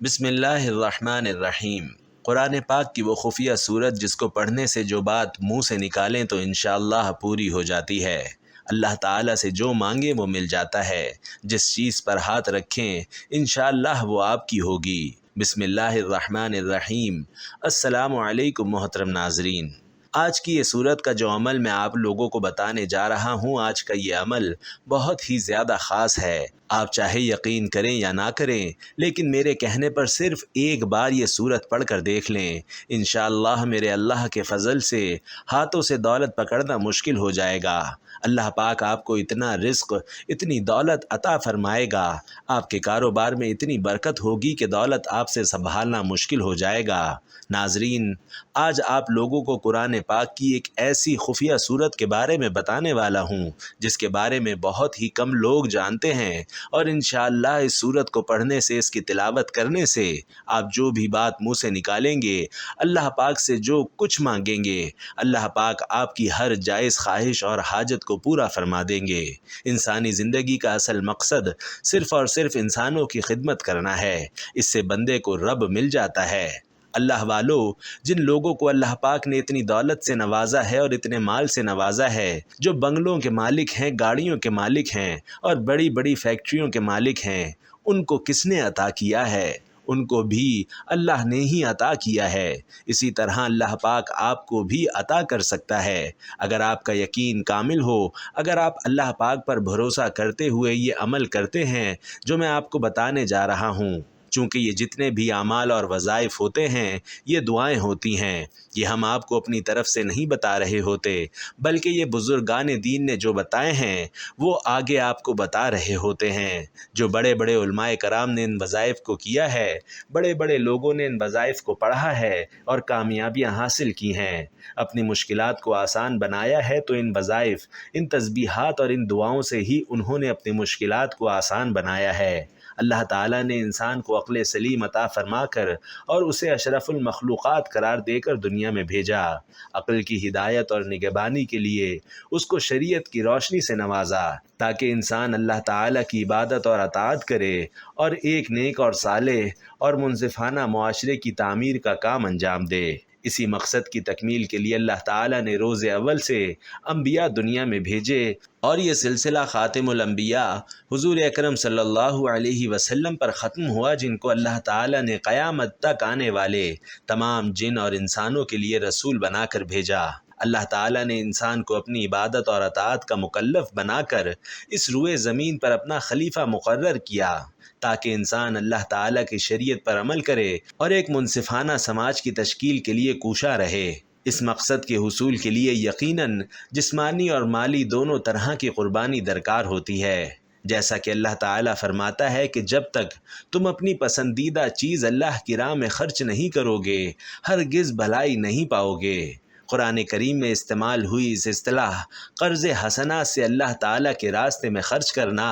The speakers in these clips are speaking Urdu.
بسم اللہ الرحمن الرحیم۔ قرآن پاک کی وہ خفیہ صورت جس کو پڑھنے سے جو بات منہ سے نکالیں تو انشاءاللہ پوری ہو جاتی ہے۔ اللہ تعالیٰ سے جو مانگیں وہ مل جاتا ہے۔ جس چیز پر ہاتھ رکھیں انشاءاللہ وہ آپ کی ہوگی۔ بسم اللہ الرحمن الرحیم۔ السلام علیکم محترم ناظرین۔ آج کی یہ صورت کا جو عمل میں آپ لوگوں کو بتانے جا رہا ہوں، آج کا یہ عمل بہت ہی زیادہ خاص ہے۔ آپ چاہے یقین کریں یا نہ کریں، لیکن میرے کہنے پر صرف ایک بار یہ صورت پڑھ کر دیکھ لیں۔ انشاءاللہ میرے اللہ کے فضل سے ہاتھوں سے دولت پکڑنا مشکل ہو جائے گا۔ اللہ پاک آپ کو اتنا رزق، اتنی دولت عطا فرمائے گا، آپ کے کاروبار میں اتنی برکت ہوگی کہ دولت آپ سے سنبھالنا مشکل ہو جائے گا۔ ناظرین، آج آپ لوگوں کو قرآن پاک کی ایک ایسی خفیہ صورت کے بارے میں بتانے والا ہوں جس کے بارے میں بہت ہی کم لوگ جانتے ہیں، اور انشاءاللہ اس صورت کو پڑھنے سے، اس کی تلاوت کرنے سے آپ جو بھی بات منہ سے نکالیں گے، اللہ پاک سے جو کچھ مانگیں گے، اللہ پاک آپ کی ہر جائز خواہش اور حاجت کو پورا فرما دیں گے۔ انسانی زندگی کا اصل مقصد صرف اور صرف انسانوں کی خدمت کرنا ہے۔ اس سے بندے کو رب مل جاتا ہے۔ اللہ والو، جن لوگوں کو اللہ پاک نے اتنی دولت سے نوازا ہے اور اتنے مال سے نوازا ہے، جو بنگلوں کے مالک ہیں، گاڑیوں کے مالک ہیں اور بڑی بڑی فیکٹریوں کے مالک ہیں، ان کو کس نے عطا کیا ہے؟ ان کو بھی اللہ نے ہی عطا کیا ہے۔ اسی طرح اللہ پاک آپ کو بھی عطا کر سکتا ہے، اگر آپ کا یقین کامل ہو، اگر آپ اللہ پاک پر بھروسہ کرتے ہوئے یہ عمل کرتے ہیں جو میں آپ کو بتانے جا رہا ہوں۔ چونکہ یہ جتنے بھی اعمال اور وظائف ہوتے ہیں، یہ دعائیں ہوتی ہیں، یہ ہم آپ کو اپنی طرف سے نہیں بتا رہے ہوتے، بلکہ یہ بزرگان دین نے جو بتائے ہیں وہ آگے آپ کو بتا رہے ہوتے ہیں۔ جو بڑے بڑے علماء کرام نے ان وظائف کو کیا ہے، بڑے بڑے لوگوں نے ان وظائف کو پڑھا ہے اور کامیابیاں حاصل کی ہیں، اپنی مشکلات کو آسان بنایا ہے، تو ان وظائف، ان تسبیحات اور ان دعاؤں سے ہی انہوں نے اپنی مشکلات کو آسان بنایا ہے۔ اللہ تعالیٰ نے انسان کو عقل سلیم عطا فرما کر اور اسے اشرف المخلوقات قرار دے کر دنیا میں بھیجا۔ عقل کی ہدایت اور نگہبانی کے لیے اس کو شریعت کی روشنی سے نوازا، تاکہ انسان اللہ تعالیٰ کی عبادت اور اطاعت کرے اور ایک نیک اور صالح اور منصفانہ معاشرے کی تعمیر کا کام انجام دے۔ اسی مقصد کی تکمیل کے لیے اللہ تعالیٰ نے روز اول سے انبیاء دنیا میں بھیجے، اور یہ سلسلہ خاتم الانبیاء حضور اکرم صلی اللہ علیہ وسلم پر ختم ہوا، جن کو اللہ تعالیٰ نے قیامت تک آنے والے تمام جن اور انسانوں کے لیے رسول بنا کر بھیجا۔ اللہ تعالیٰ نے انسان کو اپنی عبادت اور اطاعت کا مکلف بنا کر اس روئے زمین پر اپنا خلیفہ مقرر کیا، تاکہ انسان اللہ تعالیٰ کی شریعت پر عمل کرے اور ایک منصفانہ سماج کی تشکیل کے لیے کوشاں رہے۔ اس مقصد کے حصول کے لیے یقیناً جسمانی اور مالی دونوں طرح کی قربانی درکار ہوتی ہے۔ جیسا کہ اللہ تعالیٰ فرماتا ہے کہ جب تک تم اپنی پسندیدہ چیز اللہ کی راہ میں خرچ نہیں کرو گے، ہرگز بھلائی نہیں پاؤ گے۔ قرآن کریم میں استعمال ہوئی اس اصطلاح قرض حسنہ سے اللہ تعالیٰ کے راستے میں خرچ کرنا،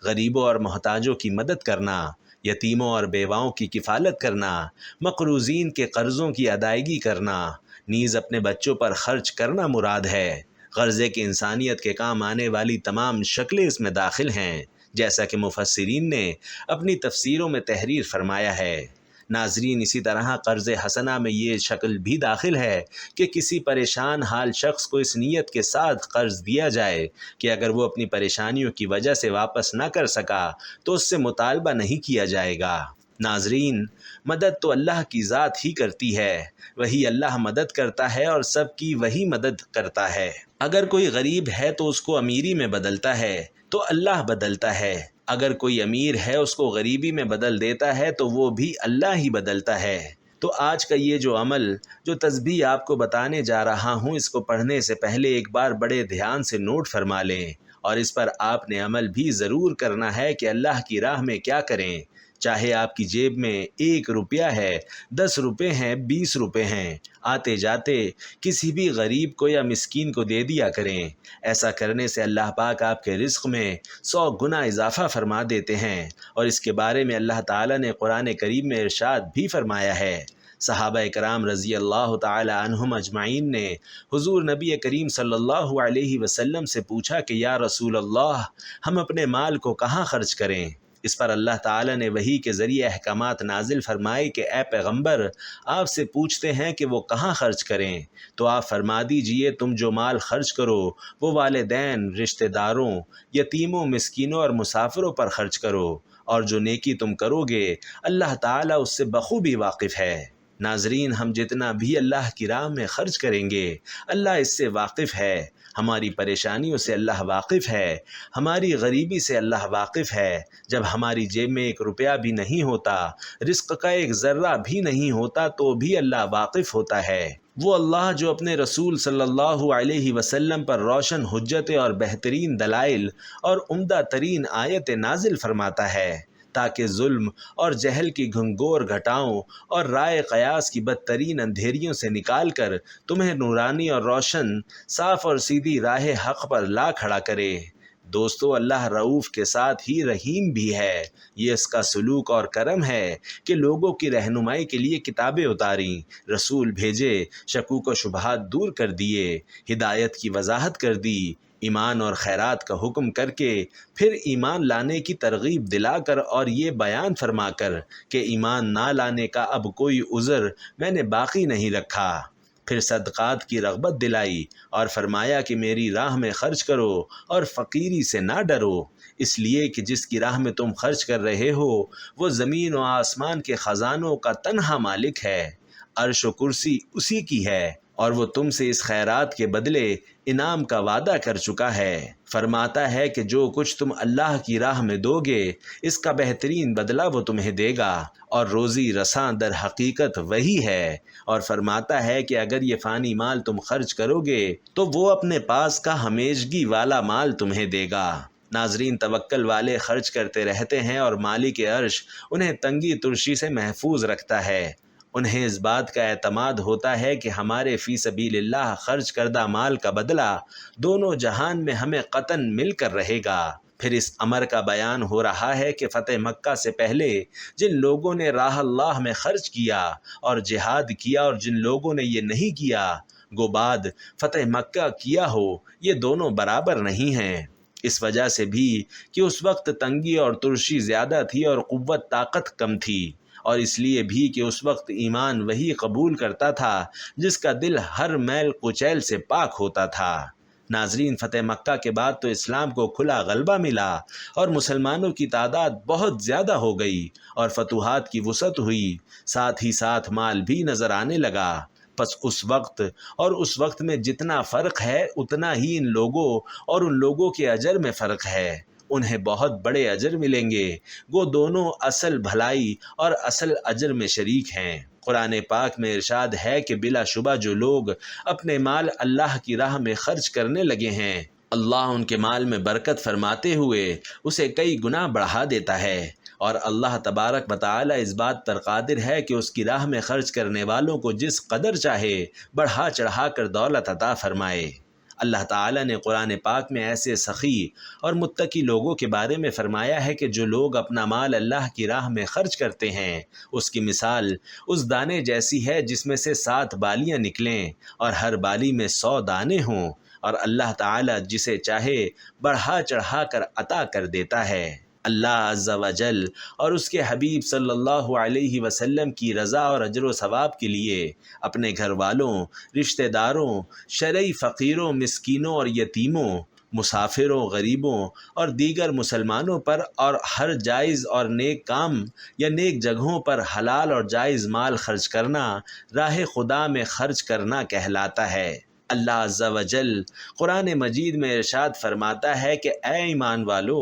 غریبوں اور محتاجوں کی مدد کرنا، یتیموں اور بیواؤں کی کفالت کرنا، مقروضین کے قرضوں کی ادائیگی کرنا، نیز اپنے بچوں پر خرچ کرنا مراد ہے۔ قرضے کی انسانیت کے کام آنے والی تمام شکلیں اس میں داخل ہیں، جیسا کہ مفسرین نے اپنی تفسیروں میں تحریر فرمایا ہے۔ ناظرین، اسی طرح قرض حسنہ میں یہ شکل بھی داخل ہے کہ کسی پریشان حال شخص کو اس نیت کے ساتھ قرض دیا جائے کہ اگر وہ اپنی پریشانیوں کی وجہ سے واپس نہ کر سکا تو اس سے مطالبہ نہیں کیا جائے گا۔ ناظرین، مدد تو اللہ کی ذات ہی کرتی ہے، وہی اللہ مدد کرتا ہے اور سب کی وہی مدد کرتا ہے۔ اگر کوئی غریب ہے تو اس کو امیری میں بدلتا ہے تو اللہ بدلتا ہے، اگر کوئی امیر ہے اس کو غریبی میں بدل دیتا ہے تو وہ بھی اللہ ہی بدلتا ہے۔ تو آج کا یہ جو عمل، جو تسبیح آپ کو بتانے جا رہا ہوں، اس کو پڑھنے سے پہلے ایک بار بڑے دھیان سے نوٹ فرما لیں، اور اس پر آپ نے عمل بھی ضرور کرنا ہے کہ اللہ کی راہ میں کیا کریں۔ چاہے آپ کی جیب میں 1 روپیہ ہے، 10 روپے ہیں، 20 روپے ہیں، آتے جاتے کسی بھی غریب کو یا مسکین کو دے دیا کریں۔ ایسا کرنے سے اللہ پاک آپ کے رزق میں 100 گنا اضافہ فرما دیتے ہیں، اور اس کے بارے میں اللہ تعالیٰ نے قرآن کریم میں ارشاد بھی فرمایا ہے۔ صحابہ کرام رضی اللہ تعالی عنہم اجمعین نے حضور نبی کریم صلی اللہ علیہ وسلم سے پوچھا کہ یا رسول اللہ، ہم اپنے مال کو کہاں خرچ کریں؟ اس پر اللہ تعالیٰ نے وحی کے ذریعے احکامات نازل فرمائے کہ اے پیغمبر، آپ سے پوچھتے ہیں کہ وہ کہاں خرچ کریں، تو آپ فرما دیجئے تم جو مال خرچ کرو وہ والدین، رشتہ داروں، یتیموں، مسکینوں اور مسافروں پر خرچ کرو، اور جو نیکی تم کرو گے اللہ تعالیٰ اس سے بخوبی واقف ہے۔ ناظرین، ہم جتنا بھی اللہ کی راہ میں خرچ کریں گے اللہ اس سے واقف ہے، ہماری پریشانیوں سے اللہ واقف ہے، ہماری غریبی سے اللہ واقف ہے۔ جب ہماری جیب میں ایک روپیہ بھی نہیں ہوتا، رزق کا ایک ذرہ بھی نہیں ہوتا، تو بھی اللہ واقف ہوتا ہے۔ وہ اللہ جو اپنے رسول صلی اللہ علیہ وسلم پر روشن حجتیں اور بہترین دلائل اور عمدہ ترین آیت نازل فرماتا ہے تاکہ ظلم اور جہل کی گھنگور گھٹاؤں اور رائے قیاس کی بدترین اندھیریوں سے نکال کر تمہیں نورانی اور روشن، صاف اور سیدھی راہ حق پر لا کھڑا کرے۔ دوستو، اللہ رؤوف کے ساتھ ہی رحیم بھی ہے۔ یہ اس کا سلوک اور کرم ہے کہ لوگوں کی رہنمائی کے لیے کتابیں اتاریں، رسول بھیجے، شکوک و شبہات دور کر دیے، ہدایت کی وضاحت کر دی، ایمان اور خیرات کا حکم کر کے پھر ایمان لانے کی ترغیب دلا کر اور یہ بیان فرما کر کہ ایمان نہ لانے کا اب کوئی عذر میں نے باقی نہیں رکھا، پھر صدقات کی رغبت دلائی اور فرمایا کہ میری راہ میں خرچ کرو اور فقیری سے نہ ڈرو، اس لیے کہ جس کی راہ میں تم خرچ کر رہے ہو وہ زمین و آسمان کے خزانوں کا تنہا مالک ہے، عرش و کرسی اسی کی ہے، اور وہ تم سے اس خیرات کے بدلے انعام کا وعدہ کر چکا ہے۔ فرماتا ہے کہ جو کچھ تم اللہ کی راہ میں دو گے اس کا بہترین بدلہ وہ تمہیں دے گا، اور روزی رساں در حقیقت وہی ہے، اور فرماتا ہے کہ اگر یہ فانی مال تم خرچ کرو گے تو وہ اپنے پاس کا ہمیشگی والا مال تمہیں دے گا۔ ناظرین، توکل والے خرچ کرتے رہتے ہیں اور مالک عرش انہیں تنگی ترشی سے محفوظ رکھتا ہے۔ انہیں اس بات کا اعتماد ہوتا ہے کہ ہمارے فی سبیل اللہ خرچ کردہ مال کا بدلہ دونوں جہان میں ہمیں قطعاً مل کر رہے گا۔ پھر اس امر کا بیان ہو رہا ہے کہ فتح مکہ سے پہلے جن لوگوں نے راہ اللہ میں خرچ کیا اور جہاد کیا اور جن لوگوں نے یہ نہیں کیا، گو بعد فتح مکہ کیا ہو، یہ دونوں برابر نہیں ہیں، اس وجہ سے بھی کہ اس وقت تنگی اور ترشی زیادہ تھی اور قوت طاقت کم تھی، اور اس لیے بھی کہ اس وقت ایمان وہی قبول کرتا تھا جس کا دل ہر میل کچیل سے پاک ہوتا تھا۔ ناظرین، فتح مکہ کے بعد تو اسلام کو کھلا غلبہ ملا اور مسلمانوں کی تعداد بہت زیادہ ہو گئی اور فتوحات کی وسعت ہوئی، ساتھ ہی ساتھ مال بھی نظر آنے لگا۔ پس اس وقت اور اس وقت میں جتنا فرق ہے اتنا ہی ان لوگوں اور ان لوگوں کے اجر میں فرق ہے، انہیں بہت بڑے اجر ملیں گے، وہ دونوں اصل بھلائی اور اصل اجر میں شریک ہیں۔ قرآن پاک میں ارشاد ہے کہ بلا شبہ جو لوگ اپنے مال اللہ کی راہ میں خرچ کرنے لگے ہیں اللہ ان کے مال میں برکت فرماتے ہوئے اسے کئی گنا بڑھا دیتا ہے، اور اللہ تبارک و تعالی اس بات پر قادر ہے کہ اس کی راہ میں خرچ کرنے والوں کو جس قدر چاہے بڑھا چڑھا کر دولت عطا فرمائے۔ اللہ تعالیٰ نے قرآن پاک میں ایسے سخی اور متقی لوگوں کے بارے میں فرمایا ہے کہ جو لوگ اپنا مال اللہ کی راہ میں خرچ کرتے ہیں اس کی مثال اس دانے جیسی ہے جس میں سے 7 بالیاں نکلیں اور ہر بالی میں 100 دانے ہوں، اور اللہ تعالیٰ جسے چاہے بڑھا چڑھا کر عطا کر دیتا ہے۔ اللہ عز و جل اور اس کے حبیب صلی اللہ علیہ وسلم کی رضا اور اجر و ثواب کے لیے اپنے گھر والوں، رشتہ داروں، شرعی فقیروں، مسکینوں اور یتیموں، مسافروں، غریبوں اور دیگر مسلمانوں پر اور ہر جائز اور نیک کام یا نیک جگہوں پر حلال اور جائز مال خرچ کرنا راہ خدا میں خرچ کرنا کہلاتا ہے۔ اللہ عز و جل قرآن مجید میں ارشاد فرماتا ہے کہ اے ایمان والو،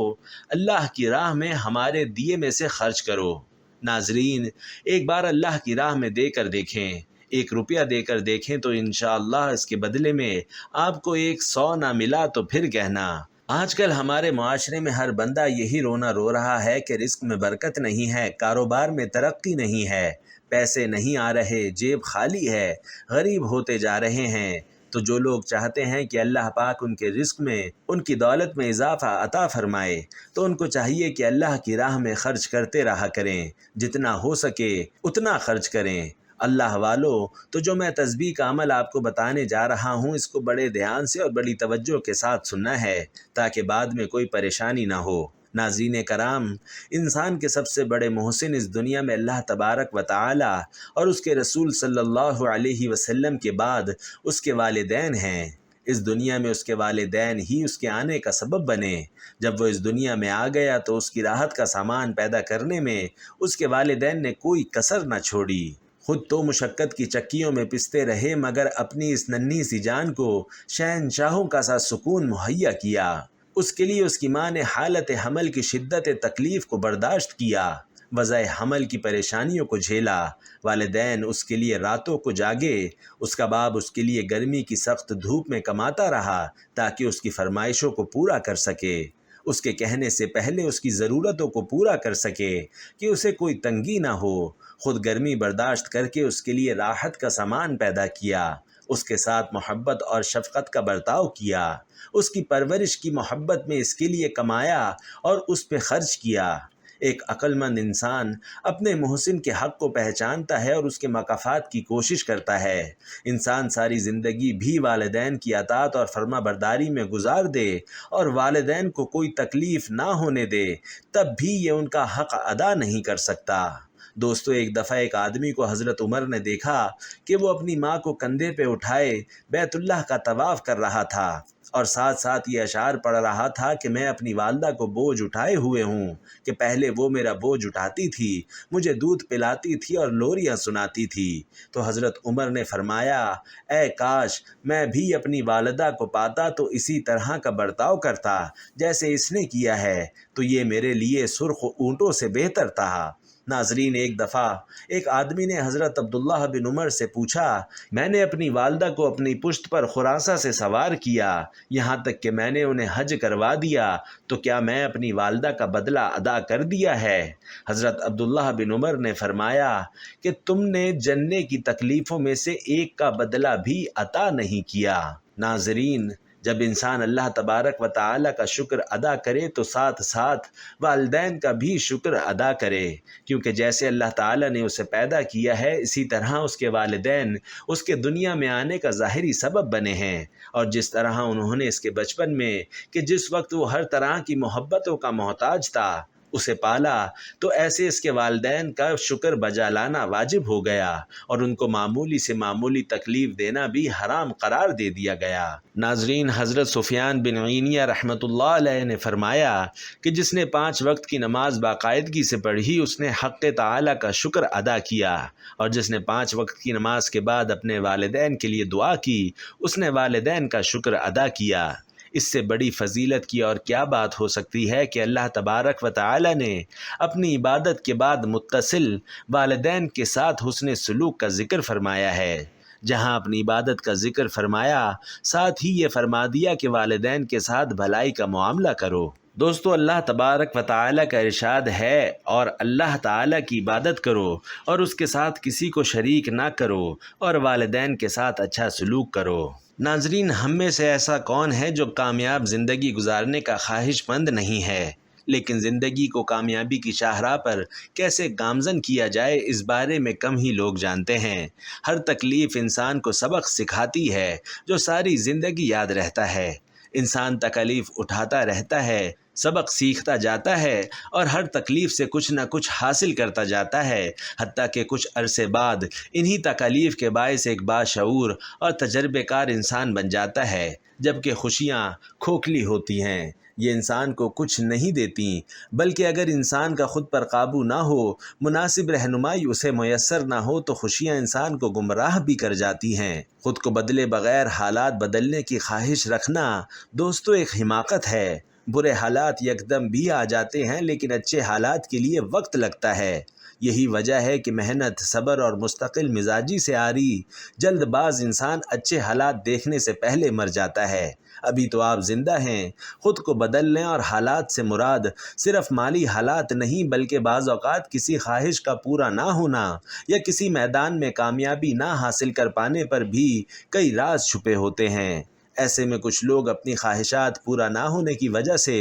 اللہ کی راہ میں ہمارے دیے میں سے خرچ کرو۔ ناظرین، ایک بار اللہ کی راہ میں دے کر دیکھیں، 1 روپیہ دے کر دیکھیں تو انشاءاللہ اس کے بدلے میں آپ کو 100 نہ ملا تو پھر کہنا۔ آج کل ہمارے معاشرے میں ہر بندہ یہی رونا رو رہا ہے کہ رزق میں برکت نہیں ہے، کاروبار میں ترقی نہیں ہے، پیسے نہیں آ رہے، جیب خالی ہے، غریب ہوتے جا رہے ہیں۔ تو جو لوگ چاہتے ہیں کہ اللہ پاک ان کے رزق میں، ان کی دولت میں اضافہ عطا فرمائے، تو ان کو چاہیے کہ اللہ کی راہ میں خرچ کرتے رہا کریں، جتنا ہو سکے اتنا خرچ کریں۔ اللہ والو، تو جو میں تسبیح کا عمل آپ کو بتانے جا رہا ہوں اس کو بڑے دھیان سے اور بڑی توجہ کے ساتھ سننا ہے تاکہ بعد میں کوئی پریشانی نہ ہو۔ ناظرین کرام، انسان کے سب سے بڑے محسن اس دنیا میں اللہ تبارک و تعالی اور اس کے رسول صلی اللہ علیہ وسلم کے بعد اس کے والدین ہیں۔ اس دنیا میں اس کے والدین ہی اس کے آنے کا سبب بنے۔ جب وہ اس دنیا میں آ گیا تو اس کی راحت کا سامان پیدا کرنے میں اس کے والدین نے کوئی کسر نہ چھوڑی۔ خود تو مشقت کی چکیوں میں پستے رہے، مگر اپنی اس ننھی سی جان کو شہنشاہوں کا سا سکون مہیا کیا۔ اس کے لیے اس کی ماں نے حالت حمل کی شدت تکلیف کو برداشت کیا، وضع حمل کی پریشانیوں کو جھیلا۔ والدین اس کے لیے راتوں کو جاگے، اس کا باپ اس کے لیے گرمی کی سخت دھوپ میں کماتا رہا تاکہ اس کی فرمائشوں کو پورا کر سکے، اس کے کہنے سے پہلے اس کی ضرورتوں کو پورا کر سکے کہ اسے کوئی تنگی نہ ہو۔ خود گرمی برداشت کر کے اس کے لیے راحت کا سامان پیدا کیا، اس کے ساتھ محبت اور شفقت کا برتاؤ کیا، اس کی پرورش کی محبت میں اس کے لیے کمایا اور اس پہ خرچ کیا۔ ایک عقل مند انسان اپنے محسن کے حق کو پہچانتا ہے اور اس کے مکافات کی کوشش کرتا ہے۔ انسان ساری زندگی بھی والدین کی اطاعت اور فرما برداری میں گزار دے اور والدین کو کوئی تکلیف نہ ہونے دے، تب بھی یہ ان کا حق ادا نہیں کر سکتا۔ دوستو، ایک دفعہ ایک آدمی کو حضرت عمر نے دیکھا کہ وہ اپنی ماں کو کندھے پہ اٹھائے بیت اللہ کا طواف کر رہا تھا اور ساتھ ساتھ یہ اشعار پڑھ رہا تھا کہ میں اپنی والدہ کو بوجھ اٹھائے ہوئے ہوں، کہ پہلے وہ میرا بوجھ اٹھاتی تھی، مجھے دودھ پلاتی تھی اور لوریاں سناتی تھی۔ تو حضرت عمر نے فرمایا، اے کاش میں بھی اپنی والدہ کو پاتا تو اسی طرح کا برتاؤ کرتا جیسے اس نے کیا ہے، تو یہ میرے لیے سرخ اونٹوں سے بہتر تھا۔ ناظرین، ایک دفعہ ایک آدمی نے حضرت عبداللہ بن عمر سے پوچھا، میں نے اپنی والدہ کو اپنی پشت پر خراساں سے سوار کیا، یہاں تک کہ میں نے انہیں حج کروا دیا، تو کیا میں اپنی والدہ کا بدلہ ادا کر دیا ہے؟ حضرت عبداللہ بن عمر نے فرمایا کہ تم نے جننے کی تکلیفوں میں سے ایک کا بدلہ بھی عطا نہیں کیا۔ ناظرین، جب انسان اللہ تبارک و تعالی کا شکر ادا کرے تو ساتھ ساتھ والدین کا بھی شکر ادا کرے، کیونکہ جیسے اللہ تعالی نے اسے پیدا کیا ہے اسی طرح اس کے والدین اس کے دنیا میں آنے کا ظاہری سبب بنے ہیں، اور جس طرح انہوں نے اس کے بچپن میں کہ جس وقت وہ ہر طرح کی محبتوں کا محتاج تھا اسے پالا، تو ایسے اس کے والدین کا شکر بجا لانا واجب ہو گیا اور ان کو معمولی سے معمولی تکلیف دینا بھی حرام قرار دے دیا گیا۔ ناظرین، حضرت سفیان بن عینیہ رحمۃ اللہ علیہ نے فرمایا کہ جس نے 5 وقت کی نماز باقاعدگی سے پڑھی اس نے حق تعالی کا شکر ادا کیا، اور جس نے 5 وقت کی نماز کے بعد اپنے والدین کے لیے دعا کی اس نے والدین کا شکر ادا کیا۔ اس سے بڑی فضیلت کی اور کیا بات ہو سکتی ہے کہ اللہ تبارک و تعالی نے اپنی عبادت کے بعد متصل والدین کے ساتھ حسن سلوک کا ذکر فرمایا ہے۔ جہاں اپنی عبادت کا ذکر فرمایا، ساتھ ہی یہ فرما دیا کہ والدین کے ساتھ بھلائی کا معاملہ کرو۔ دوستو، اللہ تبارک و تعالی کا ارشاد ہے، اور اللہ تعالی کی عبادت کرو اور اس کے ساتھ کسی کو شریک نہ کرو اور والدین کے ساتھ اچھا سلوک کرو۔ ناظرین، ہم میں سے ایسا کون ہے جو کامیاب زندگی گزارنے کا خواہش مند نہیں ہے، لیکن زندگی کو کامیابی کی شاہراہ پر کیسے گامزن کیا جائے اس بارے میں کم ہی لوگ جانتے ہیں۔ ہر تکلیف انسان کو سبق سکھاتی ہے جو ساری زندگی یاد رہتا ہے۔ انسان تکلیف اٹھاتا رہتا ہے، سبق سیکھتا جاتا ہے اور ہر تکلیف سے کچھ نہ کچھ حاصل کرتا جاتا ہے، حتیٰ کہ کچھ عرصے بعد انہی تکالیف کے باعث ایک باشعور اور تجربے کار انسان بن جاتا ہے، جبکہ خوشیاں کھوکھلی ہوتی ہیں، یہ انسان کو کچھ نہیں دیتی، بلکہ اگر انسان کا خود پر قابو نہ ہو، مناسب رہنمائی اسے میسر نہ ہو تو خوشیاں انسان کو گمراہ بھی کر جاتی ہیں۔ خود کو بدلے بغیر حالات بدلنے کی خواہش رکھنا دوستو ایک حماقت ہے۔ برے حالات یکدم بھی آ جاتے ہیں، لیکن اچھے حالات کے لیے وقت لگتا ہے۔ یہی وجہ ہے کہ محنت، صبر اور مستقل مزاجی سے عاری جلد باز انسان اچھے حالات دیکھنے سے پہلے مر جاتا ہے۔ ابھی تو آپ زندہ ہیں، خود کو بدل لیں، اور حالات سے مراد صرف مالی حالات نہیں بلکہ بعض اوقات کسی خواہش کا پورا نہ ہونا یا کسی میدان میں کامیابی نہ حاصل کر پانے پر بھی کئی راز چھپے ہوتے ہیں۔ ایسے میں کچھ لوگ اپنی خواہشات پورا نہ ہونے کی وجہ سے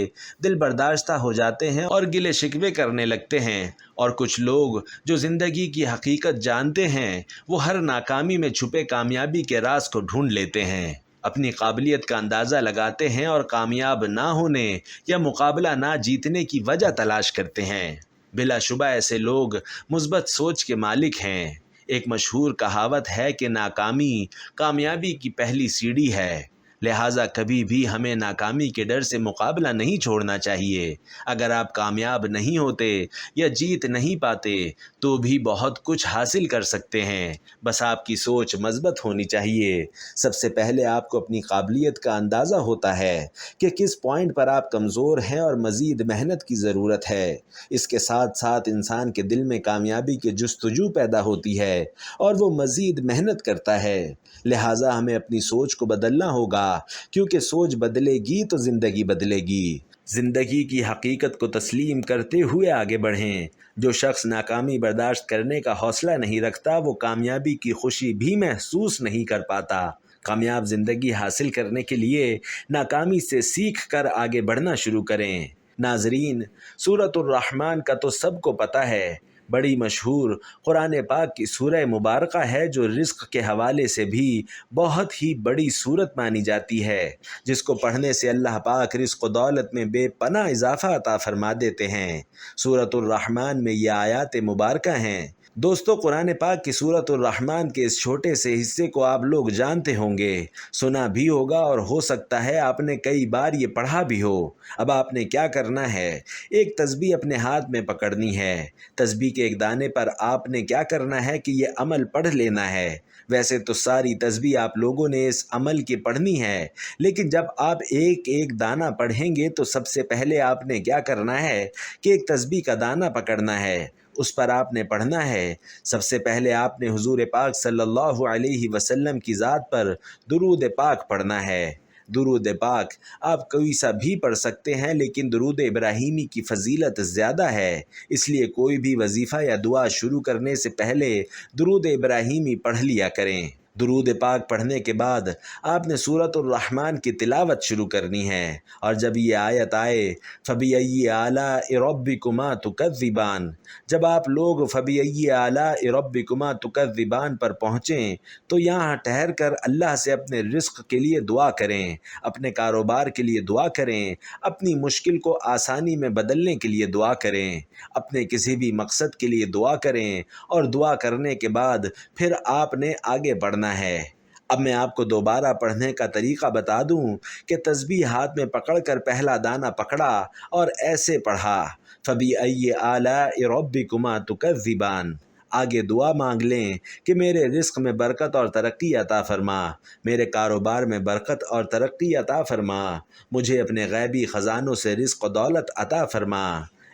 دل برداشتہ ہو جاتے ہیں اور گلے شکوے کرنے لگتے ہیں، اور کچھ لوگ جو زندگی کی حقیقت جانتے ہیں وہ ہر ناکامی میں چھپے کامیابی کے راز کو ڈھونڈ لیتے ہیں۔ اپنی قابلیت کا اندازہ لگاتے ہیں اور کامیاب نہ ہونے یا مقابلہ نہ جیتنے کی وجہ تلاش کرتے ہیں۔ بلا شبہ ایسے لوگ مثبت سوچ کے مالک ہیں۔ ایک مشہور کہاوت ہے کہ ناکامی کامیابی کی پہلی سیڑھی ہے، لہٰذا کبھی بھی ہمیں ناکامی کے ڈر سے مقابلہ نہیں چھوڑنا چاہیے۔ اگر آپ کامیاب نہیں ہوتے یا جیت نہیں پاتے تو بھی بہت کچھ حاصل کر سکتے ہیں، بس آپ کی سوچ مثبت ہونی چاہیے۔ سب سے پہلے آپ کو اپنی قابلیت کا اندازہ ہوتا ہے کہ کس پوائنٹ پر آپ کمزور ہیں اور مزید محنت کی ضرورت ہے۔ اس کے ساتھ ساتھ انسان کے دل میں کامیابی کی جستجو پیدا ہوتی ہے اور وہ مزید محنت کرتا ہے۔ لہٰذا ہمیں اپنی سوچ کو بدلنا ہوگا، کیونکہ سوچ بدلے گی تو زندگی بدلے گی۔ زندگی کی حقیقت کو تسلیم کرتے ہوئے آگے بڑھیں۔ جو شخص ناکامی برداشت کرنے کا حوصلہ نہیں رکھتا وہ کامیابی کی خوشی بھی محسوس نہیں کر پاتا۔ کامیاب زندگی حاصل کرنے کے لیے ناکامی سے سیکھ کر آگے بڑھنا شروع کریں۔ ناظرین، سورۃ الرحمن کا تو سب کو پتہ ہے، بڑی مشہور قرآن پاک کی سورہ مبارکہ ہے جو رزق کے حوالے سے بھی بہت ہی بڑی سورت مانی جاتی ہے، جس کو پڑھنے سے اللہ پاک رزق و دولت میں بے پناہ اضافہ عطا فرما دیتے ہیں۔ سورۃ الرحمن میں یہ آیات مبارکہ ہیں۔ دوستو، قرآن پاک کی سورۃ الرحمن کے اس چھوٹے سے حصے کو آپ لوگ جانتے ہوں گے، سنا بھی ہوگا اور ہو سکتا ہے آپ نے کئی بار یہ پڑھا بھی ہو۔ اب آپ نے کیا کرنا ہے؟ ایک تسبیح اپنے ہاتھ میں پکڑنی ہے۔ تسبیح کے ایک دانے پر آپ نے کیا کرنا ہے کہ یہ عمل پڑھ لینا ہے۔ ویسے تو ساری تسبیح آپ لوگوں نے اس عمل کی پڑھنی ہے، لیکن جب آپ ایک ایک دانہ پڑھیں گے تو سب سے پہلے آپ نے کیا کرنا ہے کہ ایک تسبیح کا دانہ پکڑنا ہے، اس پر آپ نے پڑھنا ہے۔ سب سے پہلے آپ نے حضور پاک صلی اللہ علیہ وسلم کی ذات پر درود پاک پڑھنا ہے۔ درود پاک آپ کوئی سا بھی پڑھ سکتے ہیں، لیکن درود ابراہیمی کی فضیلت زیادہ ہے، اس لیے کوئی بھی وظیفہ یا دعا شروع کرنے سے پہلے درود ابراہیمی پڑھ لیا کریں۔ درود پاک پڑھنے کے بعد آپ نے سورۃ الرحمن کی تلاوت شروع کرنی ہے، اور جب یہ آیت آئے فَبِأَيِّ آلَاءِ رَبِّكُمَا تُكَذِّبَانِ، جب آپ لوگ فَبِأَيِّ آلَاءِ رَبِّكُمَا تُكَذِّبَانِ پر پہنچیں تو یہاں ٹھہر کر اللہ سے اپنے رزق کے لیے دعا کریں، اپنے کاروبار کے لیے دعا کریں، اپنی مشکل کو آسانی میں بدلنے کے لیے دعا کریں، اپنے کسی بھی مقصد کے لیے دعا کریں، اور دعا کرنے کے بعد پھر آپ نے آگے بڑھنا ہے۔ اب میں آپ کو دوبارہ پڑھنے کا طریقہ بتا دوں کہ تسبیح ہاتھ میں پکڑ کر پہلا دانہ پکڑا اور ایسے پڑھا فَبِأَيِّ آلَاءِ رَبِّكُمَا تُكَذِّبَانِ۔ آگے دعا مانگ لیں کہ میرے رزق میں برکت اور ترقی عطا فرما، میرے کاروبار میں برکت اور ترقی عطا فرما، مجھے اپنے غیبی خزانوں سے رزق و دولت عطا فرما۔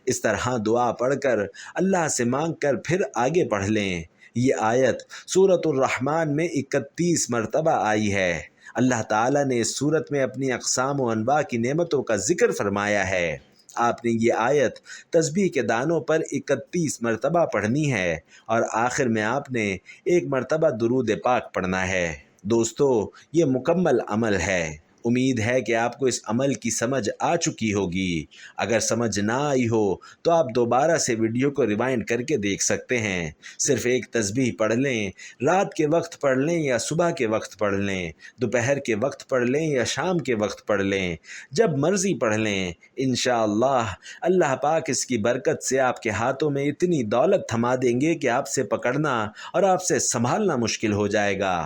اس طرح دعا پڑھ کر اللہ سے مانگ کر پھر آگے پڑھ لیں۔ یہ آیت سورۃ الرحمن میں 31 مرتبہ آئی ہے۔ اللہ تعالیٰ نے اس سورت میں اپنی اقسام و انواع کی نعمتوں کا ذکر فرمایا ہے۔ آپ نے یہ آیت تسبیح کے دانوں پر 31 مرتبہ پڑھنی ہے، اور آخر میں آپ نے ایک مرتبہ درود پاک پڑھنا ہے۔ دوستو، یہ مکمل عمل ہے۔ امید ہے کہ آپ کو اس عمل کی سمجھ آ چکی ہوگی۔ اگر سمجھ نہ آئی ہو تو آپ دوبارہ سے ویڈیو کو ریوائنڈ کر کے دیکھ سکتے ہیں۔ صرف ایک تسبیح پڑھ لیں، رات کے وقت پڑھ لیں یا صبح کے وقت پڑھ لیں، دوپہر کے وقت پڑھ لیں یا شام کے وقت پڑھ لیں، جب مرضی پڑھ لیں، انشاءاللہ اللہ پاک اس کی برکت سے آپ کے ہاتھوں میں اتنی دولت تھما دیں گے کہ آپ سے پکڑنا اور آپ سے سنبھالنا مشکل ہو جائے گا۔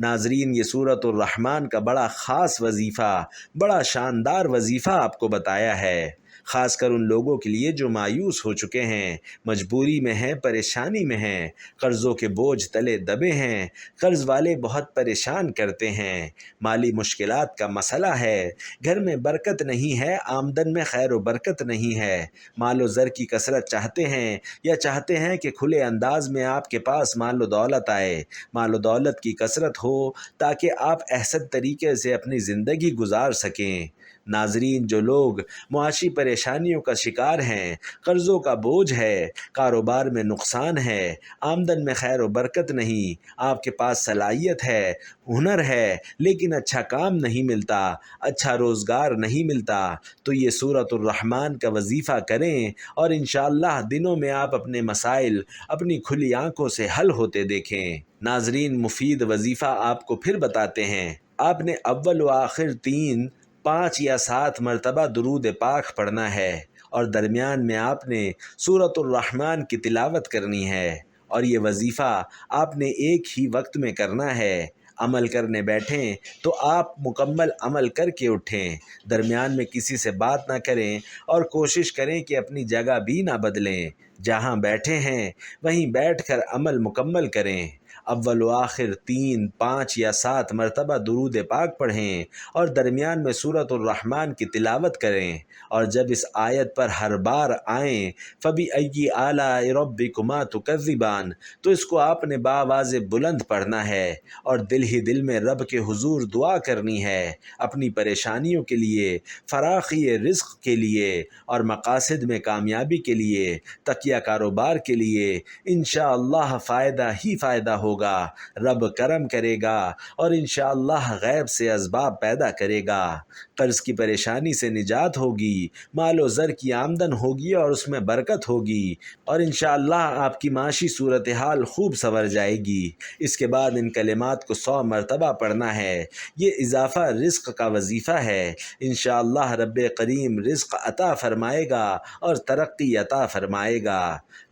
ناظرین، یہ سورۃ الرحمن کا بڑا خاص وظیفہ، بڑا شاندار وظیفہ آپ کو بتایا ہے، خاص کر ان لوگوں کے لیے جو مایوس ہو چکے ہیں، مجبوری میں ہیں، پریشانی میں ہیں، قرضوں کے بوجھ تلے دبے ہیں، قرض والے بہت پریشان کرتے ہیں، مالی مشکلات کا مسئلہ ہے، گھر میں برکت نہیں ہے، آمدن میں خیر و برکت نہیں ہے، مال و زر کی کثرت چاہتے ہیں یا چاہتے ہیں کہ کھلے انداز میں آپ کے پاس مال و دولت آئے، مال و دولت کی کثرت ہو تاکہ آپ احسن طریقے سے اپنی زندگی گزار سکیں۔ ناظرین، جو لوگ معاشی پریشانیوں کا شکار ہیں، قرضوں کا بوجھ ہے، کاروبار میں نقصان ہے، آمدن میں خیر و برکت نہیں، آپ کے پاس صلاحیت ہے، ہنر ہے، لیکن اچھا کام نہیں ملتا، اچھا روزگار نہیں ملتا، تو یہ سورۃ الرحمن کا وظیفہ کریں اور انشاءاللہ دنوں میں آپ اپنے مسائل اپنی کھلی آنکھوں سے حل ہوتے دیکھیں۔ ناظرین، مفید وظیفہ آپ کو پھر بتاتے ہیں۔ آپ نے اول و آخر 3، 5 یا 7 مرتبہ درود پاک پڑھنا ہے، اور درمیان میں آپ نے سورۃ الرحمن کی تلاوت کرنی ہے، اور یہ وظیفہ آپ نے ایک ہی وقت میں کرنا ہے۔ عمل کرنے بیٹھیں تو آپ مکمل عمل کر کے اٹھیں، درمیان میں کسی سے بات نہ کریں، اور کوشش کریں کہ اپنی جگہ بھی نہ بدلیں، جہاں بیٹھے ہیں وہیں بیٹھ کر عمل مکمل کریں۔ اول و آخر 3، 5 یا 7 مرتبہ درود پاک پڑھیں اور درمیان میں سورۃ الرحمن کی تلاوت کریں، اور جب اس آیت پر ہر بار آئیں فَبِأَيِّ آلَاءِ رَبِّكُمَا تُكَذِّبَانِ، تو اس کو آپ نے بآواز بلند پڑھنا ہے، اور دل ہی دل میں رب کے حضور دعا کرنی ہے، اپنی پریشانیوں کے لیے، فراخی رزق کے لیے، اور مقاصد میں کامیابی کے لیے، تقیہ کاروبار کے لیے۔ انشاءاللہ فائدہ ہی فائدہ ہوگا، رب کرم کرے گا، اور انشاءاللہ غیب سے اسباب پیدا کرے گا، قرض کی پریشانی سے نجات ہوگی، مال و زر کی آمدن ہوگی اور اس میں برکت ہوگی، اور انشاءاللہ آپ کی معاشی صورتحال خوب سنور جائے گی۔ اس کے بعد ان کلمات کو 100 مرتبہ پڑھنا ہے۔ یہ اضافہ رزق کا وظیفہ ہے۔ انشاءاللہ رب کریم رزق عطا فرمائے گا اور ترقی عطا فرمائے گا۔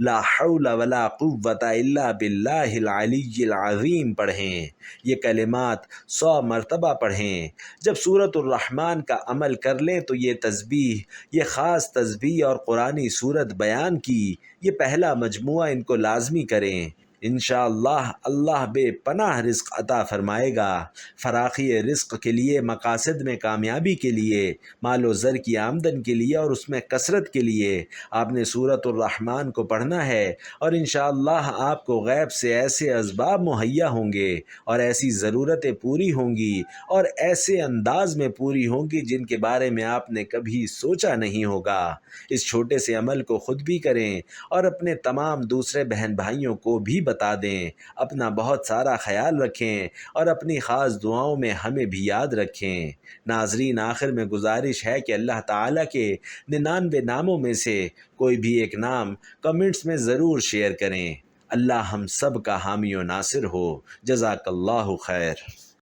لا حول ولا قوت الا باللہ العلی العظیم پڑھیں۔ یہ کلمات 100 مرتبہ پڑھیں۔ جب سورۃ الرحمن کا عمل کر لیں تو یہ تسبیح، یہ خاص تسبیح اور قرآنی سورت بیان کی یہ پہلا مجموعہ ان کو لازمی کریں۔ انشاءاللہ اللہ بے پناہ رزق عطا فرمائے گا۔ فراخی رزق کے لیے، مقاصد میں کامیابی کے لیے، مال و زر کی آمدن کے لیے اور اس میں کثرت کے لیے آپ نے سورۃ الرحمن کو پڑھنا ہے، اور انشاءاللہ آپ کو غیب سے ایسے اسباب مہیا ہوں گے اور ایسی ضرورتیں پوری ہوں گی اور ایسے انداز میں پوری ہوں گی جن کے بارے میں آپ نے کبھی سوچا نہیں ہوگا۔ اس چھوٹے سے عمل کو خود بھی کریں اور اپنے تمام دوسرے بہن بھائیوں کو بھی بتا دیں۔ اپنا بہت سارا خیال رکھیں اور اپنی خاص دعاؤں میں ہمیں بھی یاد رکھیں۔ ناظرین، آخر میں گزارش ہے کہ اللہ تعالیٰ کے 99 ناموں میں سے کوئی بھی ایک نام کمنٹس میں ضرور شیئر کریں۔ اللہ ہم سب کا حامی و ناصر ہو۔ جزاک اللہ خیر۔